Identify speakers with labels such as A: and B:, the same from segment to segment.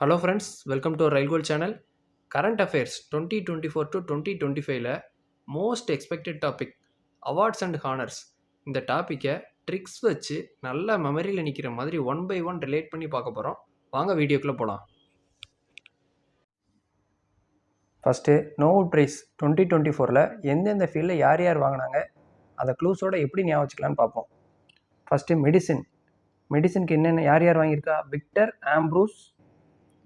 A: Hello friends, welcome to rail goal channel. Current affairs 2024 to 2025ல most expected topic awards and honours. இந்த டாப்பிக்கை tricks வச்சு நல்ல மெமரியில் நிற்கிற மாதிரி ஒன் பை ஒன் ரிலேட் பண்ணி பார்க்க போகிறோம். வாங்க வீடியோக்குள்ளே போகலாம். ஃபஸ்ட்டு நோபல் ப்ரைஸ் 2024ல் எந்தெந்த ஃபீல்டில் யார் யார் வாங்கினாங்க, அந்த க்ளூஸோட எப்படி ஞாபகம் வச்சுக்கலான்னு பார்ப்போம். ஃபஸ்ட்டு மெடிசினுக்கு என்னென்ன யார் யார் வாங்கியிருக்கா? Victor ஆம்ப்ரூஸ்,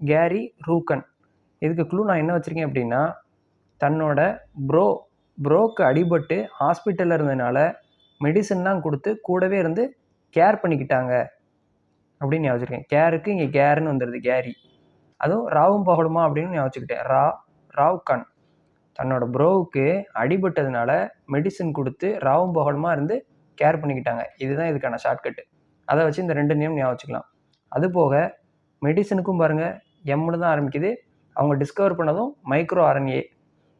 A: carry ரூக்கன். இதுக்கு க்ளூ நான் என்ன வச்சுருக்கேன் அப்படின்னா, தன்னோட ப்ரோக்கு அடிபட்டு ஹாஸ்பிட்டலில் இருந்ததுனால மெடிசன்லாம் கொடுத்து கூடவே இருந்து கேர் பண்ணிக்கிட்டாங்க அப்படின்னு ஞாபகம் வச்சுருக்கேன். கேருக்கு இங்கே கேருன்னு வந்துடுது, கேரி. அதுவும் ராவும் பகலுமா அப்படின்னு ஞாபகம் வச்சுக்கிட்டேன். ராவ் கான் தன்னோட ப்ரோவுக்கு அடிபட்டதுனால மெடிசன் கொடுத்து ராவும் பகலுமா இருந்து கேர் பண்ணிக்கிட்டாங்க. இதுதான் இதுக்கான ஷார்ட்கட்டு. அதை வச்சு இந்த ரெண்டு நேம் ஞாபகம் வச்சுக்கலாம். அதுபோக மெடிசனுக்கும் பாருங்கள் எம்னு தான் ஆரம்பிக்குது. அவங்க டிஸ்கவர் பண்ணதும் மைக்ரோ ஆர்என்ஏ,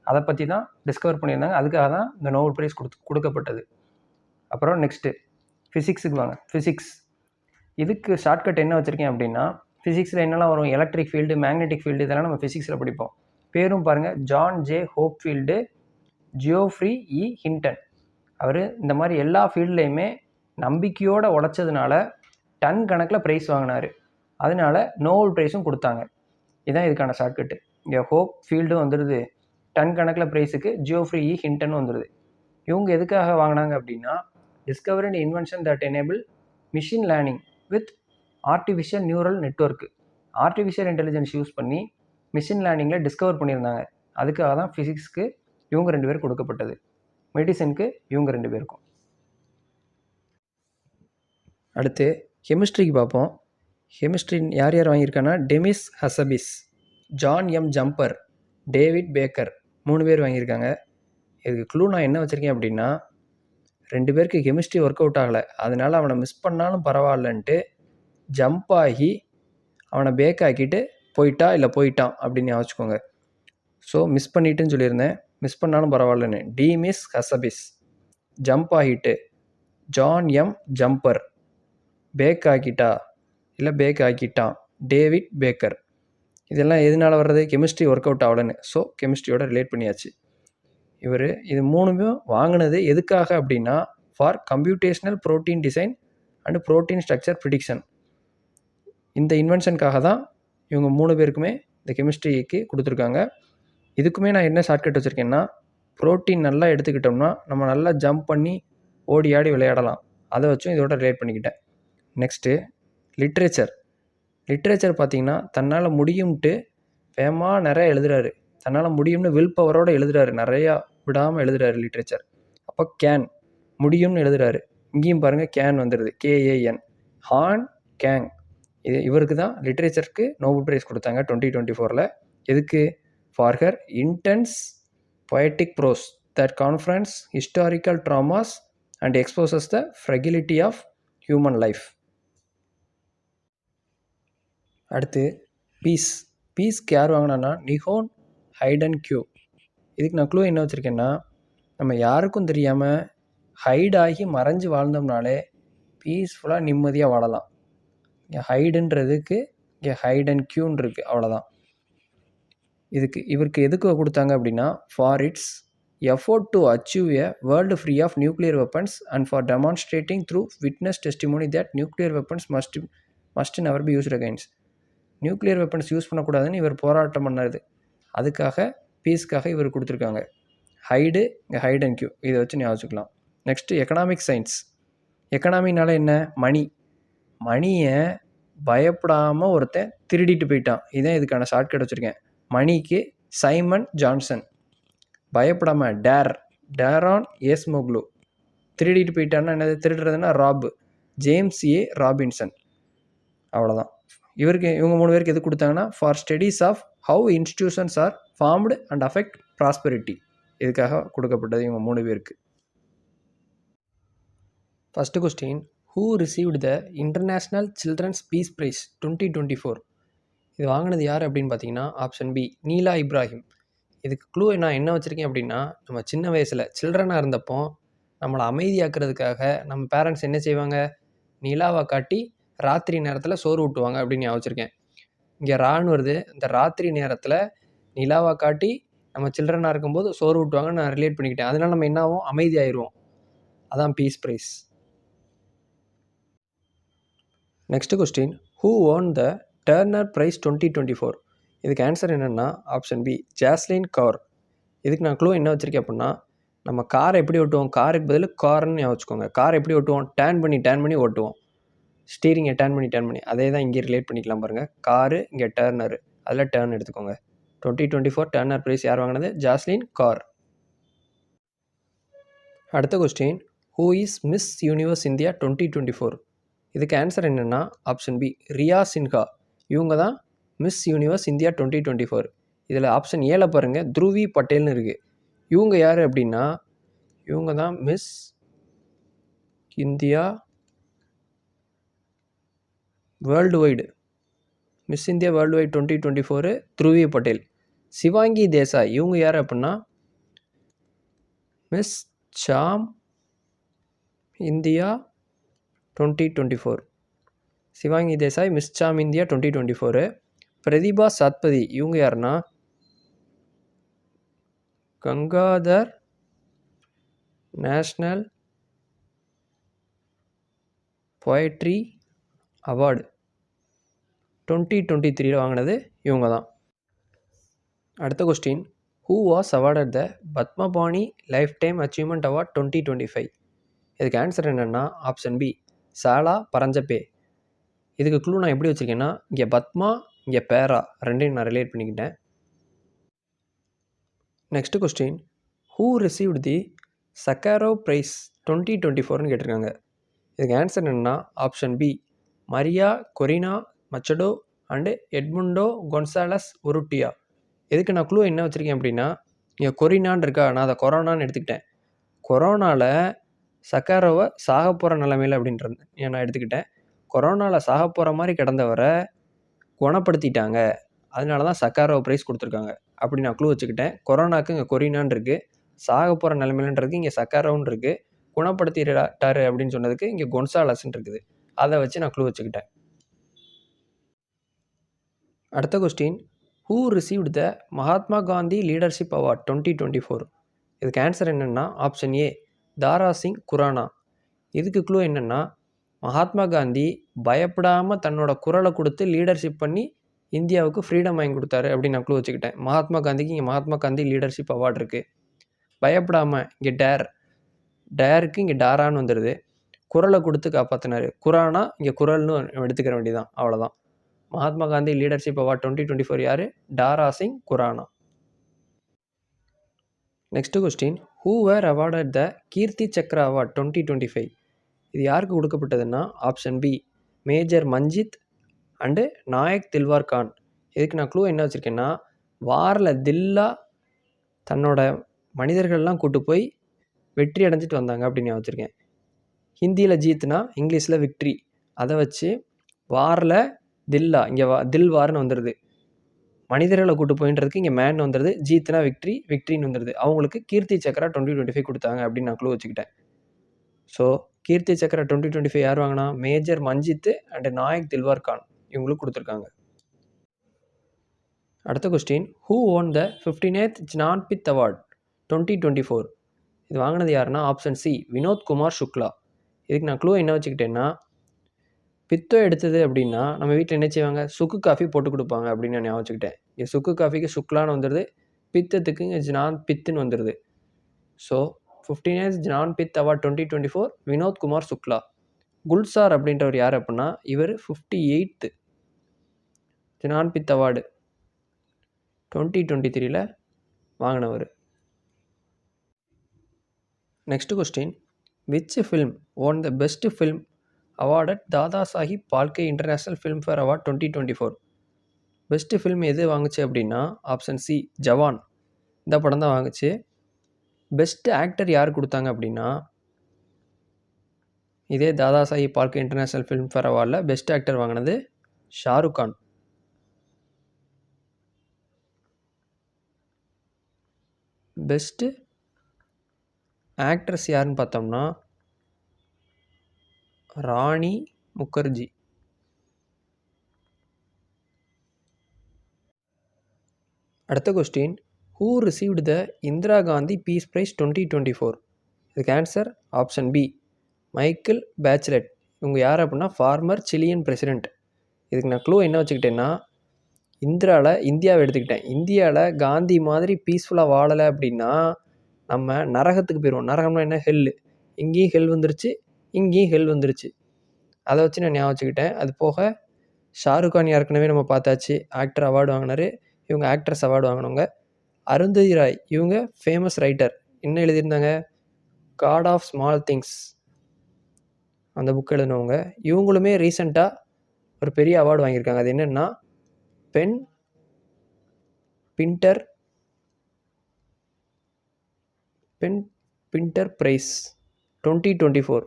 A: அதை பற்றி தான் டிஸ்கவர் பண்ணியிருந்தாங்க. அதுக்காக தான் இந்த நோபல் ப்ரைஸ் கொடுக்கப்பட்டது. அப்புறம் நெக்ஸ்ட்டு ஃபிசிக்ஸுக்கு வாங்க. ஃபிசிக்ஸ் இதுக்கு ஷார்ட்கட் என்ன வச்சுருக்கேன் அப்படின்னா, ஃபிசிக்ஸில் என்னெல்லாம் வரும்? எலக்ட்ரிக் ஃபீல்டு, மேக்னெட்டிக் ஃபீல்டு, இதெல்லாம் நம்ம ஃபிசிக்ஸில் படிப்போம். பேரும் பாருங்கள், ஜான் ஜே ஹோப்ஃபீல்டு, ஜியோஃப்ரி இ ஹிண்டன். அவர் இந்த மாதிரி எல்லா ஃபீல்ட்லேயுமே நம்பிக்கையோடு உழைச்சதுனால டன் கணக்கில் ப்ரைஸ் வாங்கினார். அதனால நோபல் ப்ரைஸும் கொடுத்தாங்க. இதுதான் இதுக்கான ஷார்ட்கட்டு. இங்கே ஹோப் ஃபீல்டும் வந்துடுது, டன் கணக்கில் ப்ரைஸுக்கு ஜியோஃப்ரி இ ஹிண்டனும் வந்துடுது. இவங்க எதுக்காக வாங்கினாங்க அப்படின்னா, Discovery and invention that enable machine learning with artificial neural network. Artificial intelligence use பண்ணி மிஷின் லேர்னிங்கில் டிஸ்கவர் பண்ணியிருந்தாங்க. அதுக்காக தான் ஃபிசிக்ஸ்க்கு இவங்க 2 பேர் கொடுக்கப்பட்டது, மெடிசனுக்கு இவங்க 2 பேருக்கும். அடுத்து கெமிஸ்ட்ரிக்கு பார்ப்போம். கெமிஸ்ட்ரி யார் யார் வாங்கியிருக்காங்கன்னா, Demis Hassabis, John M Jumper, David Baker 3 பேர் வாங்கியிருக்காங்க. இதுக்கு க்ளூ நான் என்ன வச்சுருக்கேன் அப்படின்னா, 2 பேருக்கு கெமிஸ்ட்ரி ஒர்க் அவுட் ஆகலை, அதனால் அவனை மிஸ் பண்ணாலும் பரவாயில்லன்ட்டு ஜம்ப் ஆகி அவனை பேக் ஆக்கிட்டு போயிட்டான் அப்படின்னு யோசிச்சுக்கோங்க. ஸோ மிஸ் பண்ணிட்டுன்னு சொல்லியிருந்தேன், மிஸ் பண்ணாலும் பரவாயில்லன்னு. டெமிஸ் ஹசபிஸ் ஜம்ப் ஆகிட்டு, ஜான் எம் ஜம்பர் பேக் ஆக்கிட்டான், டேவிட் பேக்கர். இதெல்லாம் எதனால் வர்றது? கெமிஸ்ட்ரி ஒர்க் அவுட் ஆகலன்னு. ஸோ கெமிஸ்ட்ரியோட ரிலேட் பண்ணியாச்சு. இது 3மே வாங்கினது எதுக்காக அப்படின்னா, for computational protein design and protein structure prediction. இந்த இன்வென்ஷனுக்காக தான் இவங்க 3 பேருக்குமே இந்த கெமிஸ்ட்ரிக்கு கொடுத்துருக்காங்க. இதுக்குமே நான் என்ன ஷார்ட்கட் வச்சுருக்கேன்னா, ப்ரோட்டீன் நல்லா எடுத்துக்கிட்டோம்னா நம்ம நல்லா ஜம்ப் பண்ணி ஓடி ஆடி விளையாடலாம். அதை வச்சும் இதோட ரிலேட் பண்ணிக்கிட்டேன். நெக்ஸ்ட்டு லிட்ரேச்சர் பார்த்திங்கன்னா, தன்னால் முடியும்ட்டு வேகமாக நிறையா எழுதுறாரு. தன்னால் முடியும்னு வில் பவரோடு எழுதுறாரு, நிறையா விடாமல் எழுதுறாரு லிட்ரேச்சர். அப்போ கேன் முடியும்னு எழுதுறாரு. இங்கேயும் பாருங்கள் கேன் வந்துடுது, கேஏஎன். ஹான் கேங் இவருக்கு தான் லிட்ரேச்சருக்கு நோபல் ப்ரைஸ் கொடுத்தாங்க 2024ல். எதுக்கு? For her intense poetic prose that confronts historical traumas and exposes the fragility of human life. அடுத்து பீஸ்க்கு யார் வாங்கினான்னா, நிஹோன் ஹைடன் கியூ. இதுக்கு நான் க்ளூ என்ன வச்சுருக்கேன்னா, நம்ம யாருக்கும் தெரியாமல் ஹைட் ஆகி மறைஞ்சு வாழ்ந்தோம்னாலே பீஸ்ஃபுல்லாக நிம்மதியாக வாழலாம். இங்கே ஹைடுன்றதுக்கு இங்கே ஹைடன் கியூன்னு இருக்குது, அவ்வளோதான். இவருக்கு எதுக்கு கொடுத்தாங்க அப்படின்னா, for its effort to achieve a world free of nuclear weapons and for demonstrating through witness testimony that nuclear weapons must never be used against. Nuclear weapons use பண்ணக்கூடாதுன்னு இவர் போராட்டம் பண்ணார். அதுக்காக பீஸ்க்காக இவர் கொடுத்துருக்காங்க. ஹைடு இங்கே ஹைட் அண்ட் கியூ, இதை வச்சு ஞாபகம் வச்சுக்கலாம். Next economic science. எக்கனாமினால என்ன? மணியை பயப்படாமல் ஒருத்தன் திருடிட்டு போயிட்டான். இதான் இதுக்கான ஷார்ட்கட் வச்சுருக்கேன். மணிக்கு சைமன் ஜான்சன், பயப்படாமல் டேரான் ஏஸ்மோக்லு. திருடிட்டு போயிட்டான்னா என்னது? திருடுறதுன்னா ராப், ஜேம்ஸ் ஏ ராபின்சன். அவ்வளோதான். இவங்க 3 பேருக்கு எது கொடுத்தாங்கன்னா, for studies of how institutions are formed and affect prosperity. இதுக்காக கொடுக்கப்பட்டது இவங்க 3 பேருக்கு. First question, who received the international children's peace prize 2024? இது வாங்கினது யார் அப்படின்னு பார்த்தீங்கன்னா, ஆப்ஷன் பி, நீலா இப்ராஹிம். இதுக்கு க்ளூ நான் என்ன வச்சுருக்கேன் அப்படின்னா, நம்ம சின்ன வயசில் சில்ட்ரனாக இருந்தப்போ நம்மளை அமைதியாக்குறதுக்காக நம்ம பேரண்ட்ஸ் என்ன செய்வாங்க? நிலாவை காட்டி ராத்திரி நேரத்தில் சோறு ஊட்டுவாங்க அப்படின்னு ஞாபகம் வச்சுருக்கேன். இங்கே ரான்னு வருது. இந்த ராத்திரி நேரத்தில் நிலாவை காட்டி நம்ம சில்ட்ரனாக இருக்கும்போது சோறு ஊட்டுவாங்கன்னு நான் ரிலேட் பண்ணிக்கிட்டேன். அதனால நம்ம என்ன ஆகும், அமைதியாயிருவோம். அதான் peace prize. Next question, who won the Turner prize 2024? இதுக்கு ஆன்சர் என்னென்னா ஆப்ஷன் பி, ஜாஸ்லின் கவுர். இதுக்கு நான் க்ளூ என்ன வச்சுருக்கேன் அப்படின்னா, நம்ம காரை எப்படி ஓட்டுவோம், காருக்கு பதில் கார்ன்னு வச்சுக்கோங்க. கார் எப்படி ஓட்டுவோம், டேர்ன் பண்ணி ஓட்டுவோம். ஸ்டீரிங்கை டேர்ன் பண்ணி அதே தான் இங்கே ரிலேட் பண்ணிக்கலாம் பாருங்கள். காரு இங்கே டர்னரு, அதில் டர்ன் எடுத்துக்கோங்க. 2024 டர்னர் ப்ரைஸ் யார் வாங்கினது, ஜாஸ்லின் கவுர். அடுத்த question, who is miss universe India 2024? இதுக்கு ஆன்சர் என்னென்னா ஆப்ஷன் பி, ரியா சின்ஹா. இவங்க தான் மிஸ் யூனிவர்ஸ் இந்தியா 2024. இதில் ஆப்ஷன் ஏல பாருங்கள், த்ருவி பட்டேல்னு இருக்குது. இவங்க யார் அப்படின்னா, இவங்க தான் miss India world wide, miss India world wide 2024 Dhruvi Patel. Shivangi Desai இவங்க யார் அப்படின்னா, மிஸ் சாம் இந்தியா 2024. சிவாங்கி தேசாய் மிஸ் சாம் இந்தியா 2024. பிரதிபா சத்பதி இவங்க யாருன்னா, கங்காதர் நேஷ்னல் போயட்ரி அவார்டு 2023 வாங்கினது இவங்க தான். அடுத்த question, who was awarded the Padmapani life time achievement award 2025? இதுக்கு ஆன்சர் என்னென்னா ஆப்ஷன் பி, சாலா பரஞ்சப்பே. இதுக்கு க்ளூ நான் எப்படி வச்சுருக்கேன்னா, இங்கே பத்மா இங்கே பேரா ரெண்டையும் நான் ரிலேட் பண்ணிக்கிட்டேன். Next question, who received the Sakharov prize 2024ன்னு கேட்டிருக்காங்க. இதுக்கு ஆன்சர் என்னென்னா option B, Maria Corina Machado and Edmundo Gonzalez Urrutia. இதுக்கு நான் க்ளூ என்ன வச்சுருக்கேன் அப்படின்னா, இங்கே கொரினான்னு இருக்கா, நான் அதை கொரோனான்னு எடுத்துக்கிட்டேன். கொரோனாவில் சக்காரோவை சாக போகிற நிலைமையில் அப்படின்றது நான் எடுத்துக்கிட்டேன். கொரோனாவில் சாக போகிற மாதிரி கிடந்தவரை குணப்படுத்திட்டாங்க, அதனால தான் சக்காரோவ் ப்ரைஸ் கொடுத்துருக்காங்க அப்படி நான் க்ளூ வச்சுக்கிட்டேன். கொரோனாவுக்கு இங்கே கொரினான்னு இருக்குது, சாக போகிற நிலைமையிலன்றதுக்கு இங்கே சக்காரோன்னு இருக்குது, குணப்படுத்திட்டாரு அப்படின்னு சொன்னதுக்கு இங்கே கொன்சாலஸ்ன்னு இருக்குது. அதை வச்சு நான் க்ளூ வச்சுக்கிட்டேன். அடுத்த question, who received the Mahatma Gandhi leadership award 2024? இதுக்கு ஆன்சர் என்னென்னா ஆப்ஷன் ஏ, தாரா சிங் குரானா. இதுக்கு க்ளூ என்னென்னா, மகாத்மா காந்தி பயப்படாமல் தன்னோட குரலை கொடுத்து லீடர்ஷிப் பண்ணி இந்தியாவுக்கு ஃப்ரீடம் வாங்கி கொடுத்தாரு அப்படின்னு நான் க்ளூ வச்சுக்கிட்டேன். மகாத்மா காந்திக்கு இங்கே மகாத்மா காந்தி லீடர்ஷிப் அவார்டு இருக்குது. பயப்படாமல் இங்கே டேருக்கு இங்கே டாரான்னு வந்துடுது. குரலை கொடுத்து காப்பாற்றினார், குரானா இங்கே குரல்னு எடுத்துக்கிற வேண்டியதான், அவ்வளோதான். மகாத்மா காந்தி லீடர்ஷிப் அவார்ட் 2024 யார், Tara Singh Khurana. Next question, who were awarded the Kirti Chakra award 2025? இது யாருக்கு கொடுக்கப்பட்டதுன்னா option B, major Manjit and Naik Dilwar Khan. இதுக்கு நான் க்ளூ என்ன வச்சுருக்கேன்னா, வாரில் தில்லா தன்னோட மனிதர்கள்லாம் கூட்டு போய் வெற்றி அடைஞ்சிட்டு வந்தாங்க அப்படின்னு நான் வச்சுருக்கேன். ஹிந்தியில் ஜீத்னா இங்கிலீஷில் விக்ட்ரி, அதை வச்சு வாரில் தில்லா இங்கே தில் வார்னு வந்துடுது. மனிதர்களை கூட்டு போயின்றதுக்கு இங்கே மேன் வந்துடுது, ஜீத்னா விக்ட்ரின்னு வந்துடுது. அவங்களுக்கு கீர்த்தி சக்ரா 2025 கொடுத்தாங்க அப்படின்னு நான் க்ளூ வச்சுக்கிட்டேன். ஸோ கீர்த்தி சக்ரா 2025 யார் வாங்கினா, மேஜர் மஞ்சித் அண்ட் நாயக் தில்வார் கான் இவங்களுக்கு கொடுத்துருக்காங்க. அடுத்த question, who won the 59th Jnanpith award 2024? இது வாங்கினது யாருன்னா ஆப்ஷன் சி, வினோத் குமார் சுக்லா. இதுக்கு நான் க்ளூ என்ன வச்சுக்கிட்டேன்னா, பித்தம் எடுத்தது அப்படின்னா நம்ம வீட்டில் என்ன செய்வாங்க, சுக்கு காஃபி போட்டு கொடுப்பாங்க அப்படின்னு நான் ஞாபகம் வச்சுக்கிட்டேன். இங்கே சுக்கு காஃபிக்கு சுக்லான்னு வந்துடுது, பித்தத்துக்கு இங்கே ஜ்ஞான்பித்துன்னு வந்துடுது. So 59th Jnanpith award 2024 Vinod Kumar Shukla. Gulzar அப்படின்றவர் யார் அப்படின்னா, இவர் 58th ஜ்ஞான்பித் அவார்டு 2023 வாங்கினவர். Next question, which film won the best film awarded Dada Saheb Phalke international Filmfare award 2024? Best film எது வாங்குச்சு அப்படின்னா ஆப்ஷன் சி, ஜவான். இந்த படம் தான் வாங்குச்சு. பெஸ்ட் ஆக்டர் யார் கொடுத்தாங்க அப்படின்னா, இதே தாதா சாஹிப் பால்கே இன்டர்நேஷ்னல் ஃபிலிம்ஃபேர் அவார்டில் பெஸ்ட் ஆக்டர் வாங்கினது ஷாருக் கான். பெஸ்ட்டு ஆக்ட்ரஸ் யாருன்னு பார்த்தோம்னா ராணி முகர்ஜி. அடுத்த question, who received the Indira Gandhi piece price 2024? இதுக்கு ஆன்சர் ஆப்ஷன் பி, மைக்கேல் பேச்லெட். இவங்க யார் அப்படின்னா ஃபார்மர் சிலியன் பிரசிடென்ட். இதுக்கு நான் க்ளூ என்ன வச்சுக்கிட்டேன்னா, இந்தியாவை எடுத்துக்கிட்டேன். இந்தியாவில் காந்தி மாதிரி பீஸ்ஃபுல்லாக வாழலை அப்படின்னா நம்ம நரகத்துக்கு போயிடுவோம். நரகம்னா என்ன? ஹெல்லு. இங்கேயும் ஹெல் வந்துருச்சு, இங்கேயும் ஹெல் வந்துருச்சு. அதை வச்சு நான் ஞாபகம் வச்சுக்கிட்டேன். அது போக ஷாருக் கான் ஏற்கனவே நம்ம பார்த்தாச்சு, ஆக்டர் அவார்டு வாங்கினார். இவங்க ஆக்ட்ரஸ் அவார்டு வாங்கினவங்க. அருந்ததி ராய் இவங்க ஃபேமஸ் ரைட்டர். என்ன எழுதியிருந்தாங்க? காட் ஆஃப் ஸ்மால் திங்ஸ் அந்த புக் எழுதினவங்க. இவங்களுமே ரீசெண்டாக ஒரு பெரிய அவார்டு வாங்கியிருக்காங்க. அது என்னென்னா பென் பின்டர் பிரைஸ் 2024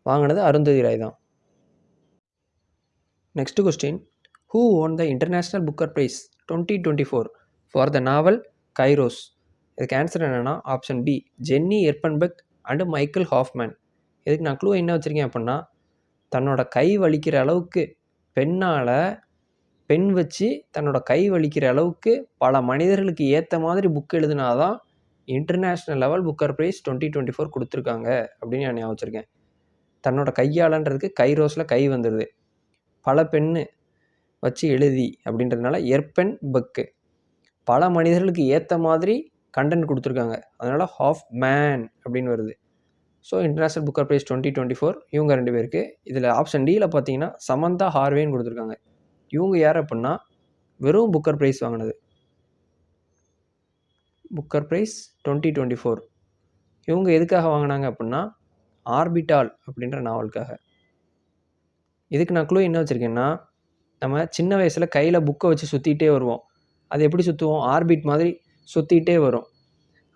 A: வாங்கினது அருந்ததி ராய் தான். Next question, who won the international Booker prize 2024 for the novel Kairos? இதுக்கு ஆன்சர் என்னென்னா option B, Jenny Erpenbeck and Michael Hofmann. இதுக்கு நான் க்ளூ என்ன வச்சுருக்கேன் அப்படின்னா, தன்னோட கை வலிக்கிற அளவுக்கு பென் வச்சு தன்னோட கை வலிக்கிற அளவுக்கு பல மனிதர்களுக்கு ஏற்ற மாதிரி புக் எழுதினாதான் இன்டர்நேஷ்னல் லெவல் புக்கர் ப்ரைஸ் 2024 கொடுத்துருக்காங்க அப்படின்னு நான் ஞாபகம் வச்சுருக்கேன். தன்னோட கையாளன்றதுக்கு கைரோஸில் கை வந்துடுது, பல பெண்ணு வச்சு எழுதி அப்படின்றதுனால எர்பென் பெக்கு. பல மனிதர்களுக்கு ஏற்ற மாதிரி கண்டென்ட் கொடுத்துருக்காங்க, அதனால் ஹாஃப் மேன் அப்படின்னு வருது. ஸோ இன்டர்நேஷ்னல் புக்கர் ப்ரைஸ் 2024 இவங்க 2 பேருக்கு. இதில் ஆப்ஷன் டியில் பார்த்தீங்கன்னா சமந்தா ஹார்வேன்னு கொடுத்துருக்காங்க. இவங்க யார் அப்படின்னா வெறும் புக்கர் ப்ரைஸ் வாங்கினது. புக்கர் ப்ரைஸ் 2024 இவங்க எதுக்காக வாங்கினாங்க அப்படின்னா ஆர்பிட்டால் அப்படின்ற நாவலுக்காக. இதுக்கு நான் க்ளூ என்ன வச்சுருக்கேன்னா, நம்ம சின்ன வயசில் கையில் புக்கை வச்சு சுற்றிக்கிட்டே வருவோம். அது எப்படி சுற்றுவோம்? ஆர்பிட் மாதிரி சுற்றிக்கிட்டே வரும்.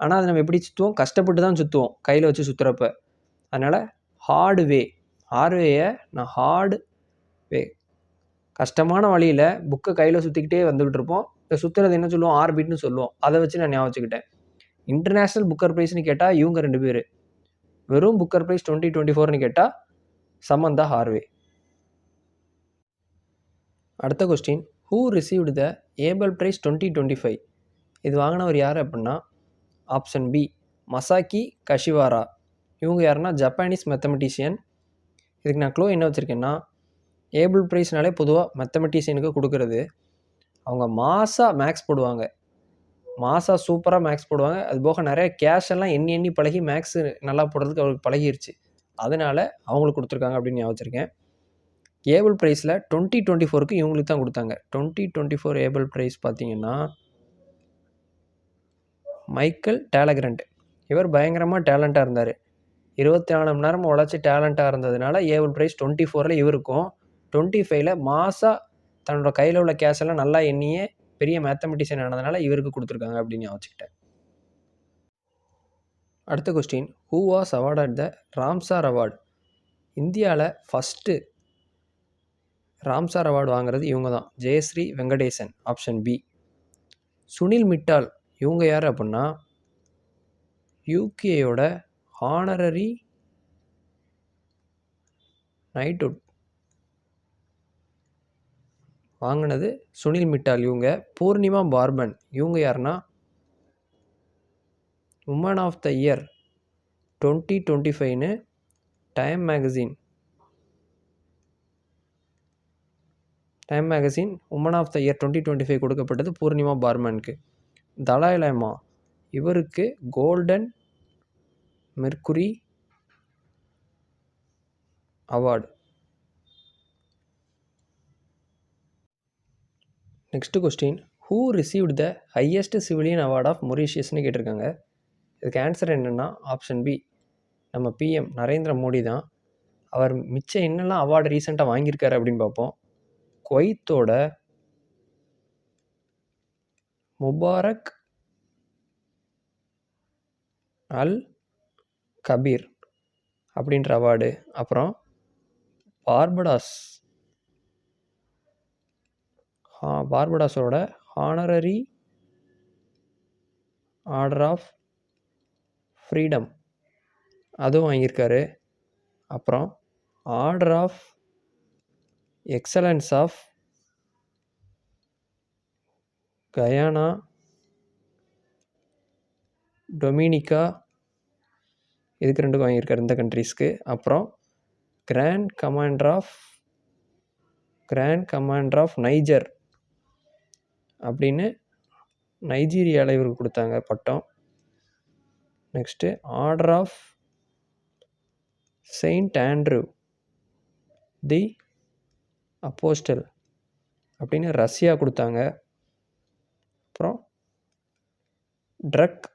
A: ஆனால் அதை நம்ம எப்படி சுற்றுவோம்? கஷ்டப்பட்டு தான் சுற்றுவோம் கையில் வச்சு சுற்றுறப்ப. அதனால் ஹார்வேயை நான் ஹார்டு வே, கஷ்டமான வழியில் புக்கை கையில் சுற்றிக்கிட்டே வந்துக்கிட்டு இருப்போம். இதை சுற்றுறது என்ன சொல்லுவோம்? ஆர்பிட்னு சொல்லுவோம். அதை வச்சு நான் ஞாபகம் வச்சுக்கிட்டேன். இன்டர்நேஷ்னல் புக்கர் ப்ரைஸ்னு கேட்டால் இவங்க 2 பேர், வெறும் புக்கர் ப்ரைஸ் 2024னு கேட்டால் சமந்தா ஹார்வே. அடுத்த question, who received the Abel prize 2025? இது வாங்கினவர் யார் அப்படின்னா ஆப்ஷன் பி, மசாக்கி கஷிவாரா. இவங்க யாருன்னா ஜப்பானீஸ் மேத்தமெட்டிஷியன். இதுக்கு நான் க்ளூ என்ன வச்சுருக்கேன்னா, ஏபிள் ப்ரைஸ்னாலே பொதுவாக மேத்தமெட்டிஷியனுக்கு கொடுக்குறது. அவங்க மேக்ஸ் போடுவாங்க, சூப்பராக மேக்ஸ் போடுவாங்க. அது போக நிறைய கேஷ் எல்லாம் எண்ணி பழகி மேக்ஸு நல்லா போடுறதுக்கு அவருக்கு பழகிருச்சு. அதனால் அவங்களுக்கு கொடுத்துருக்காங்க அப்படின்னு ஞாபகம் வச்சுருக்கேன். ஏபிள் ப்ரைஸில் 2024க்கு இவங்களுக்கு தான் கொடுத்தாங்க. 2024 ஏபிள் ப்ரைஸ் பார்த்தீங்கன்னா மைக்கேல் டேலக்ரண்ட். இவர் பயங்கரமாக டேலண்ட்டாக இருந்தார். 24 மணி நேரம் உழைச்சி டேலண்ட்டாக இருந்ததுனால ஏபிள் ப்ரைஸ் 24ல் இவருக்கும், 25ல் தன்னோட கையில் உள்ள கேஷ் எல்லாம் நல்லா எண்ணியே பெரிய மேத்தமெட்டிஷியன் ஆனதுனால இவருக்கு கொடுத்துருக்காங்க அப்படின்னு நான் வச்சுக்கிட்டேன். அடுத்த question, who was awarded the Ramsar award? இந்தியாவில் ஃபஸ்ட்டு ராம்சார் அவார்டு வாங்குறது இவங்க தான், ஜெயஸ்ரீ வெங்கடேசன். Option B. சுனில் மிட்டால் இவங்க யார் அப்படின்னா யூகேயோட ஹானரரி நைட்வுட் வாங்கினது சுனில் மிட்டால். இவங்க பூர்ணிமா பார்பன் இவங்க யாருன்னா உமன் ஆஃப் த இயர் 2025ன்னு Time magazine woman of the year 2025 கொடுக்கப்பட்டது பூர்ணிமா பார்மனுக்கு. தலாய் லாமா இவருக்கு Golden Mercury award. Next question, who received the highest civilian award of மொரீஷியஸ்னு கேட்டிருக்காங்க. இதுக்கு ஆன்சர் என்னென்னா ஆப்ஷன் பி, நம்ம பிஎம் நரேந்திர மோடி தான். அவர் மிச்சம் என்னெல்லாம் அவார்டு ரீசெண்டாக வாங்கியிருக்காரு அப்படின்னு பார்ப்போம். குவைத்தோட முபாரக் அல் கபீர் அப்படின்ற அவார்டு, அப்புறம் பார்படாஸோட ஹானரரி ஆர்டர் ஆஃப் ஃப்ரீடம் அதுவும் வாங்கியிருக்காரு. அப்புறம் order of excellence of Guyana, Dominica, இதுக்கு 2 வாங்கியிருக்காரு இந்த கண்ட்ரீஸ்க்கு. அப்புறம் கிராண்ட் கமாண்டர் ஆஃப் நைஜர் அப்படின்னு நைஜீரியாவில் இவருக்கு கொடுத்தாங்க பட்டம். Next order of Saint Andrew the apostle அப்படின்னு ரஷ்யா கொடுத்தாங்க. அப்புறம் ட்ரக்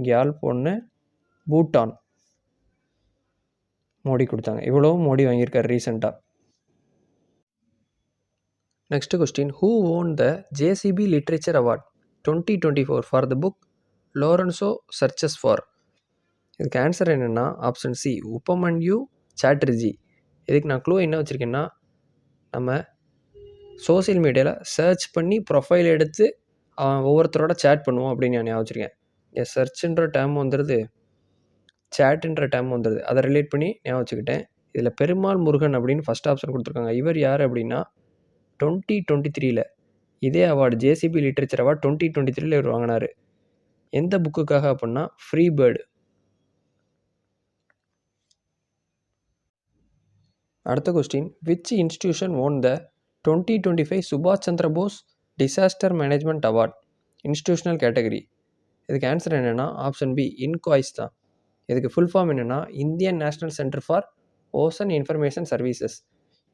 A: கியால்போன்னு பூட்டான் மோடி கொடுத்தாங்க. இவ்வளவும் மோடி வாங்கியிருக்காரு ரீசெண்டாக. Next question, who won the JCB literature award 2024 for the book Lorenzo searches for? இதுக்கு ஆன்சர் என்னென்னா ஆப்ஷன் சி, உபமன்யு சாட்டர்ஜி. இதுக்கு நான் க்ளூ என்ன வச்சுருக்கேன்னா, நம்ம சோசியல் மீடியாவில் சர்ச் பண்ணி ப்ரொஃபைல் எடுத்து ஒவ்வொருத்தரோட சேட் பண்ணுவோம் அப்படின்னு நான் ஞாபகம் வச்சுருக்கேன். சர்ச்சுன்ற டேம் வந்துடுது, சேட்டுன்ற டேம் வந்துடுது, அதை ரிலேட் பண்ணி ஞாபகம் வச்சுக்கிட்டேன். இதில் பெருமாள் முருகன் அப்படின்னு ஃபஸ்ட் ஆப்ஷன் கொடுத்துருக்காங்க. இவர் யார் அப்படின்னா 2023 இதே அவார்டு ஜேசிபி லிட்ரேச்சர் அவார்டு 2023 இவர் வாங்கினார். எந்த புக்குக்காக அப்படின்னா ஃப்ரீ பேர்டு. அடுத்த question, which institution won the 2025 சுபாஷ் Chandra Bose disaster management award institutional category? இதுக்கு ஆன்சர் என்னென்னா ஆப்ஷன் பி, இன்காய்ஸ் தான். இதுக்கு ஃபுல் ஃபார்ம் என்னென்னா Indian national centre for ocean information services.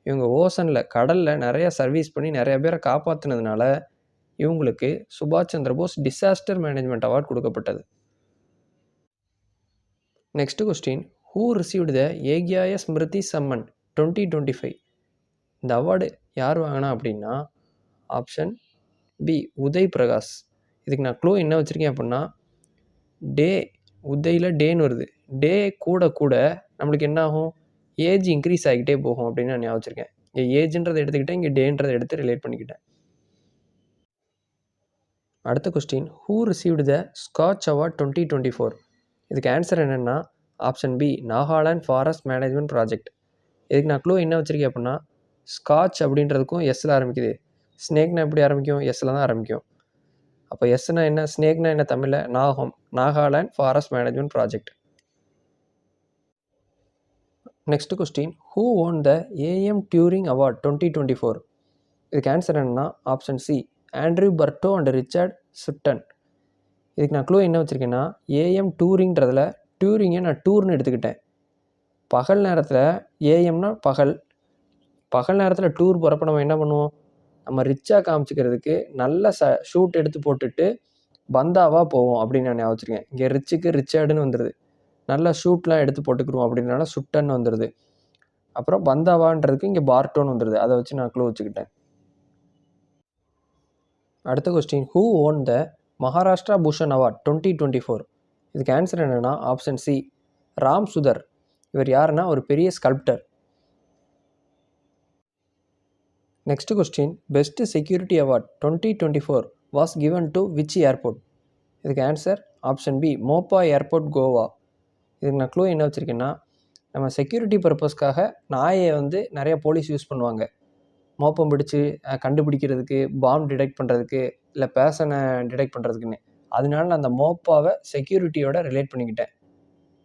A: இவங்க ஓசனில் கடலில் நிறையா சர்வீஸ் பண்ணி நிறைய பேரை காப்பாற்றினதுனால இவங்களுக்கு சுபாஷ் Chandra Bose disaster management award கொடுக்கப்பட்டது. Next question, who received the ஏக்யாய ஸ்மிருதி சம்மன் 2025? இந்த அவார்டு யார் வாங்கினா அப்படின்னா ஆப்ஷன் பி, உதய் பிரகாஷ். இதுக்கு நான் க்ளூ என்ன வச்சுருக்கேன் அப்படின்னா, உதயில் டேன்னு வருது. டே கூட கூட நம்மளுக்கு என்ன ஆகும், ஏஜ் இன்க்ரீஸ் ஆகிக்கிட்டே போகும் அப்படின்னு நான் ஞாபகம் வச்சுருக்கேன். இங்கே ஏஜ்ன்றதை எடுத்துக்கிட்டேன், இங்கே டேன்றதை எடுத்து ரிலேட் பண்ணிக்கிட்டேன். அடுத்த question, who received the Scotch award 2024? இதுக்கு ஆன்சர் என்னென்னா option B, Nagaland forest management project. இதுக்கு நான் க்ளூ என்ன வச்சுருக்கேன் அப்படின்னா, ஸ்காட்ச் அப்படின்றதுக்கும் எஸ்ஸில் ஆரம்பிக்குது, ஸ்னேக்னா எப்படி ஆரம்பிக்கும், எஸ்ஸில் தான் ஆரம்பிக்கும். அப்போ எஸ்னா என்ன, ஸ்னேக்னா என்ன தமிழில், Nagaland forest management project. Next question, who won the A M Turing award 2024? இதுக்கு ஆன்சர் என்னென்னா option C, Andrew Barto and Richard Sutton. இதுக்கு நான் க்ளூ என்ன வச்சுருக்கேன்னா, ஏஎம் டூரிங்கிறதுல டியூரிங்கை நான் டூர்னு எடுத்துக்கிட்டேன். பகல் நேரத்தில் ஏஎம்னா பகல் நேரத்தில் டூர் போகிறப்ப நம்ம என்ன பண்ணுவோம், நம்ம ரிச்சாக காமிச்சிக்கிறதுக்கு நல்ல ஷூட் எடுத்து போட்டுட்டு பந்தாவாக போவோம் அப்படின்னு நான் ஞாபகம் வச்சுருக்கேன். இங்கே ரிச்சுக்கு ரிச்சர்டுன்னு வந்துடுது, நல்ல ஷூட்லாம் எடுத்து போட்டுக்கிடுவோம் அப்படின்னால சுட்டன்னு வந்துடுது. அப்புறம் பந்தாவான்றதுக்கு இங்கே பார்ட்டோன்னு வந்துடுது, அதை வச்சு நான் க்ளூ வச்சுக்கிட்டேன். அடுத்த question, who won the Maharashtra Bhushan award 2024? இதுக்கு ஆன்சர் என்னென்னா ஆப்ஷன் சி, ராம் சுதர். இவர் யாருன்னா ஒரு பெரிய sculptor. Next question, best security award 2024 was given to which airport? இதுக்கு answer option B, Mopa airport, Goa. இதுக்கு நான் க்ளூ என்ன வச்சுருக்கேன்னா, நம்ம செக்யூரிட்டி பர்பஸ்க்காக நாயை நிறைய போலீஸ் யூஸ் பண்ணுவாங்க, மோப்பம் பிடிச்சி கண்டுபிடிக்கிறதுக்கு, பாம் டிடெக்ட் பண்ணுறதுக்கு, இல்லை பேஷனை டிடெக்ட் பண்ணுறதுக்குன்னு. அதனால நான் அந்த மோப்பாவை செக்யூரிட்டியோட ரிலேட் பண்ணிக்கிட்டேன்.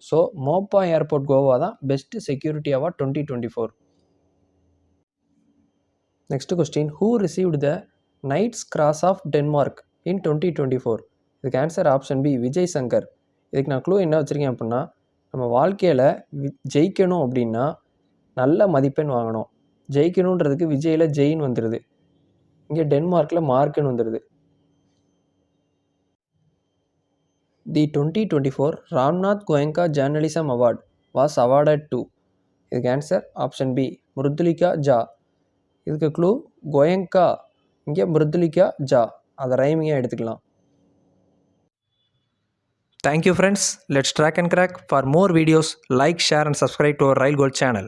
A: ஸோ மோப்பா ஏர்போர்ட் கோவா தான் best security award 2024. Next question, who received the knights cross of Denmark in 2024? இதுக்கு answer option B, Vijay Shankar. இதுக்கு நான் க்ளூ என்ன வச்சுருக்கேன் அப்படின்னா, நம்ம வாழ்க்கையில் ஜெயிக்கணும் அப்படின்னா நல்ல மதிப்பெண் வாங்கணும். ஜெயிக்கணுன்றதுக்கு விஜயில் ஜெயின் வந்துடுது, இங்கே டென்மார்க்கில் மார்க்குன்னு வந்துடுது. தி 2024 Ramnath Goenka journalism award was awarded to? இதுக்கு ஆன்சர் ஆப்ஷன் பி, மிருதுலிகா ஜா. இதுக்கு க்ளூ கோயங்கா, இங்கே மிருதுலிகா ஜா, அதை ரைமிங்காக எடுத்துக்கலாம். Thank you friends. Let's track and crack. For more videos, like, share and subscribe to our Rail Gold channel.